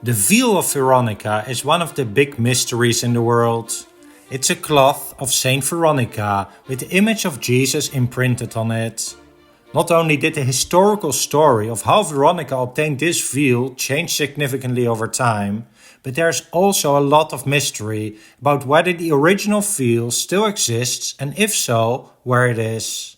The Veil of Veronica is one of the big mysteries in the world. It's a cloth of Saint Veronica with the image of Jesus imprinted on it. Not only did the historical story of how Veronica obtained this veil change significantly over time, but there's also a lot of mystery about whether the original veil still exists and if so, where it is.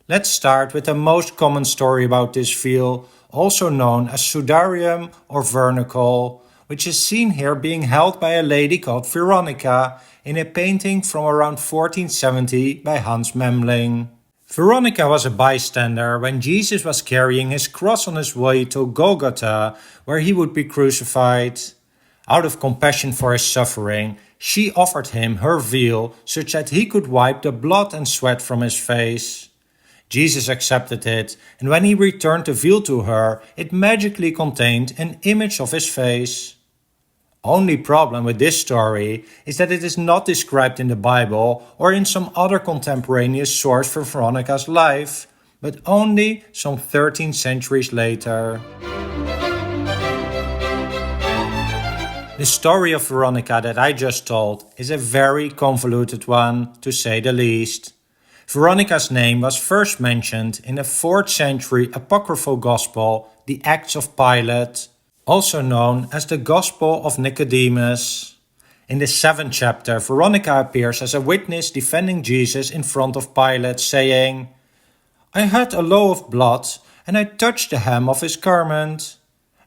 Let's start with the most common story about this veil, also known as Sudarium or Vernicle, which is seen here being held by a lady called Veronica in a painting from around 1470 by Hans Memling. Veronica was a bystander when Jesus was carrying his cross on his way to Golgotha, where he would be crucified. Out of compassion for his suffering, she offered him her veil such that he could wipe the blood and sweat from his face. Jesus accepted it, and when he returned the veil to her, it magically contained an image of his face. Only problem with this story is that it is not described in the Bible or in some other contemporaneous source for Veronica's life, but only some 13 centuries later. The story of Veronica that I just told is a very convoluted one, to say the least. Veronica's name was first mentioned in a 4th century apocryphal gospel, the Acts of Pilate, also known as the Gospel of Nicodemus. In the 7th chapter, Veronica appears as a witness defending Jesus in front of Pilate, saying, "I had a low of blood, and I touched the hem of his garment,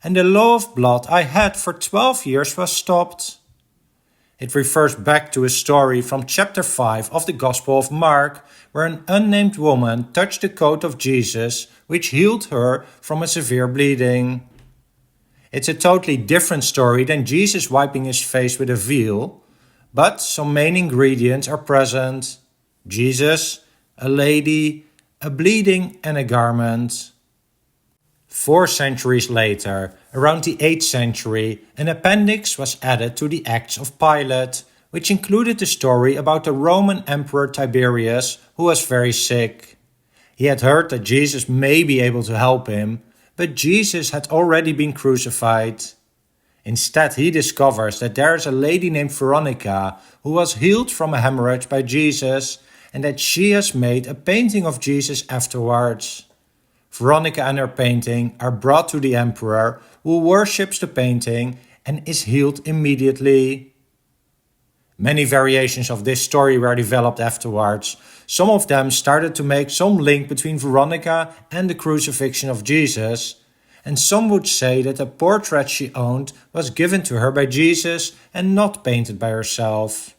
and the low of blood I had for 12 years was stopped." It refers back to a story from chapter 5 of the Gospel of Mark, where an unnamed woman touched the coat of Jesus, which healed her from a severe bleeding. It's a totally different story than Jesus wiping his face with a veil, but some main ingredients are present: Jesus, a lady, a bleeding and a garment. 4 centuries later, around the 8th century, an appendix was added to the Acts of Pilate, which included the story about the Roman Emperor Tiberius, who was very sick. He had heard that Jesus may be able to help him, but Jesus had already been crucified. Instead, he discovers that there is a lady named Veronica who was healed from a hemorrhage by Jesus, and that she has made a painting of Jesus afterwards. Veronica and her painting are brought to the emperor, who worships the painting and is healed immediately. Many variations of this story were developed afterwards. Some of them started to make some link between Veronica and the crucifixion of Jesus, and some would say that the portrait she owned was given to her by Jesus and not painted by herself.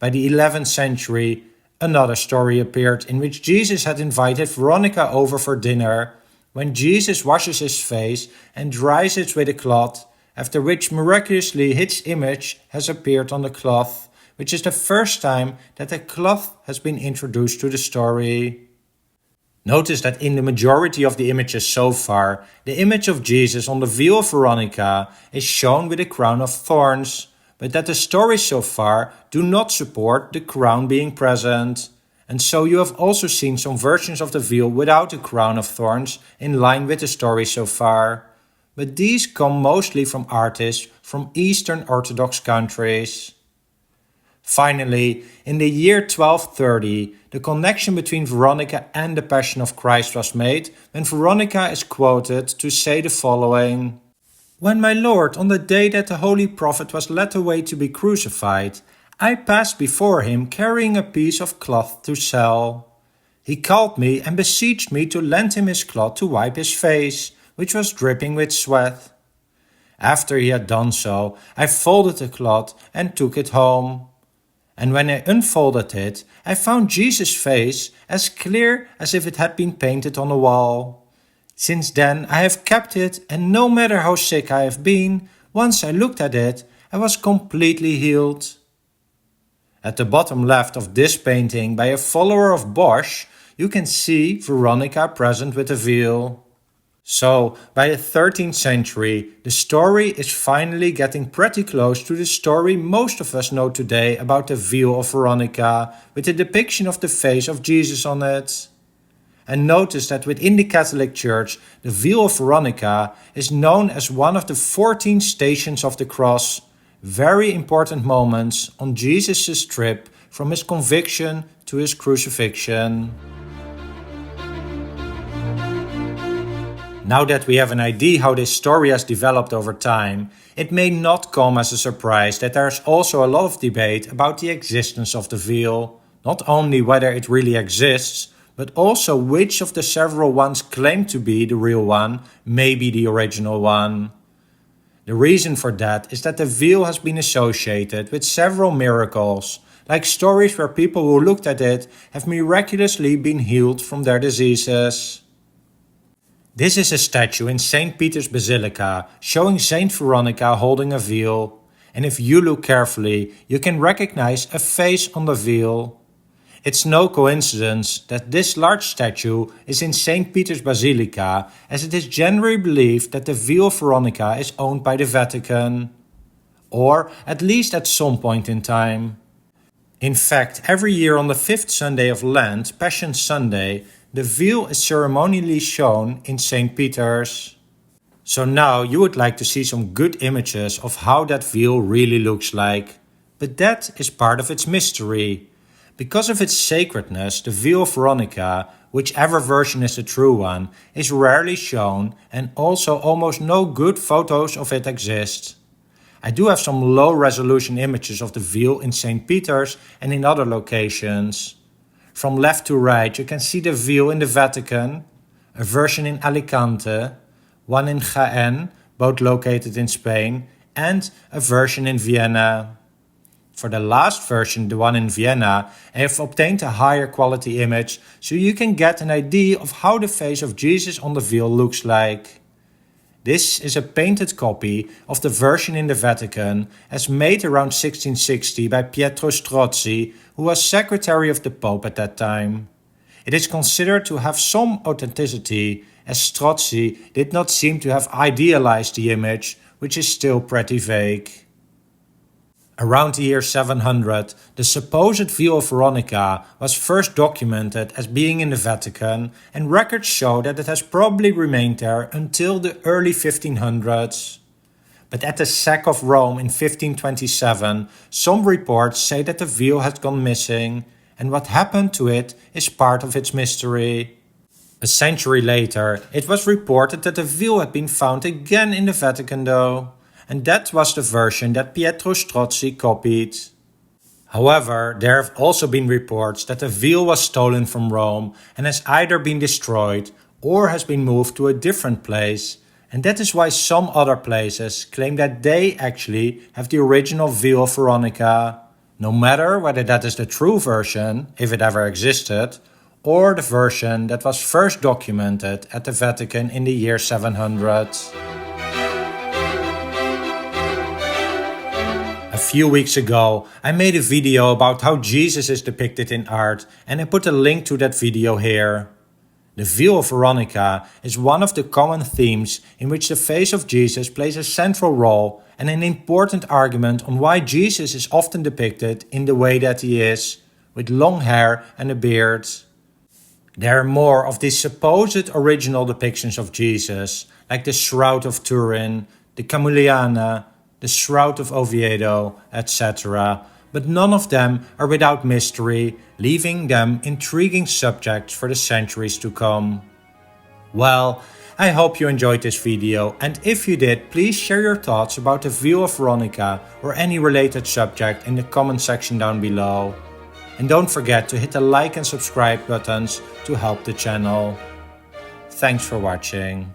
By the 11th century, another story appeared in which Jesus had invited Veronica over for dinner, when Jesus washes his face and dries it with a cloth, after which miraculously his image has appeared on the cloth, which is the first time that a cloth has been introduced to the story. Notice that in the majority of the images so far, the image of Jesus on the veil of Veronica is shown with a crown of thorns, but that the stories so far do not support the crown being present. And so you have also seen some versions of the veil without a crown of thorns in line with the story so far. But these come mostly from artists from Eastern Orthodox countries. Finally, in the year 1230, the connection between Veronica and the Passion of Christ was made when Veronica is quoted to say the following: "When my Lord, on the day that the holy prophet was led away to be crucified, I passed before him carrying a piece of cloth to sell. He called me and beseeched me to lend him his cloth to wipe his face, which was dripping with sweat. After he had done so, I folded the cloth and took it home. And when I unfolded it, I found Jesus' face as clear as if it had been painted on a wall. Since then I have kept it, and no matter how sick I have been, once I looked at it, I was completely healed." At the bottom left of this painting by a follower of Bosch, you can see Veronica present with a veil. So, by the 13th century, the story is finally getting pretty close to the story most of us know today about the Veil of Veronica, with the depiction of the face of Jesus on it. And notice that within the Catholic Church, the Veil of Veronica is known as one of the 14 stations of the cross, very important moments on Jesus' trip from his conviction to his crucifixion. Now that we have an idea how this story has developed over time, it may not come as a surprise that there is also a lot of debate about the existence of the veil, not only whether it really exists, but also which of the several ones claimed to be the real one may be the original one. The reason for that is that the veil has been associated with several miracles, like stories where people who looked at it have miraculously been healed from their diseases. This is a statue in St. Peter's Basilica showing Saint Veronica holding a veil, and if you look carefully, you can recognize a face on the veil. It's no coincidence that this large statue is in St. Peter's Basilica, as it is generally believed that the Veil of Veronica is owned by the Vatican, or at least at some point in time. In fact, every year on the 5th Sunday of Lent, Passion Sunday, the veil is ceremonially shown in St. Peter's. So now you would like to see some good images of how that veil really looks like. But that is part of its mystery. Because of its sacredness, the Veil of Veronica, whichever version is the true one, is rarely shown, and also almost no good photos of it exist. I do have some low-resolution images of the veil in St. Peter's and in other locations. From left to right you can see the veil in the Vatican, a version in Alicante, one in Jaén, both located in Spain, and a version in Vienna. For the last version, the one in Vienna, I have obtained a higher quality image so you can get an idea of how the face of Jesus on the veil looks like. This is a painted copy of the version in the Vatican as made around 1660 by Pietro Strozzi, who was secretary of the Pope at that time. It is considered to have some authenticity, as Strozzi did not seem to have idealized the image, which is still pretty vague. Around the year 700, the supposed Veil of Veronica was first documented as being in the Vatican, and records show that it has probably remained there until the early 1500s. But at the sack of Rome in 1527, some reports say that the veil has gone missing, and what happened to it is part of its mystery. A century later, it was reported that the veil had been found again in the Vatican though, and that was the version that Pietro Strozzi copied. However, there have also been reports that the veil was stolen from Rome and has either been destroyed or has been moved to a different place, and that is why some other places claim that they actually have the original Veil of Veronica, no matter whether that is the true version, if it ever existed, or the version that was first documented at the Vatican in the year 700. A few weeks ago, I made a video about how Jesus is depicted in art, and I put a link to that video here. The Veil of Veronica is one of the common themes in which the face of Jesus plays a central role and an important argument on why Jesus is often depicted in the way that he is, with long hair and a beard. There are more of these supposed original depictions of Jesus, like the Shroud of Turin, the Camuliana, the Shroud of Oviedo, etc., but none of them are without mystery, leaving them intriguing subjects for the centuries to come. Well, I hope you enjoyed this video, and if you did, please share your thoughts about the Veil of Veronica or any related subject in the comment section down below. And don't forget to hit the like and subscribe buttons to help the channel. Thanks for watching.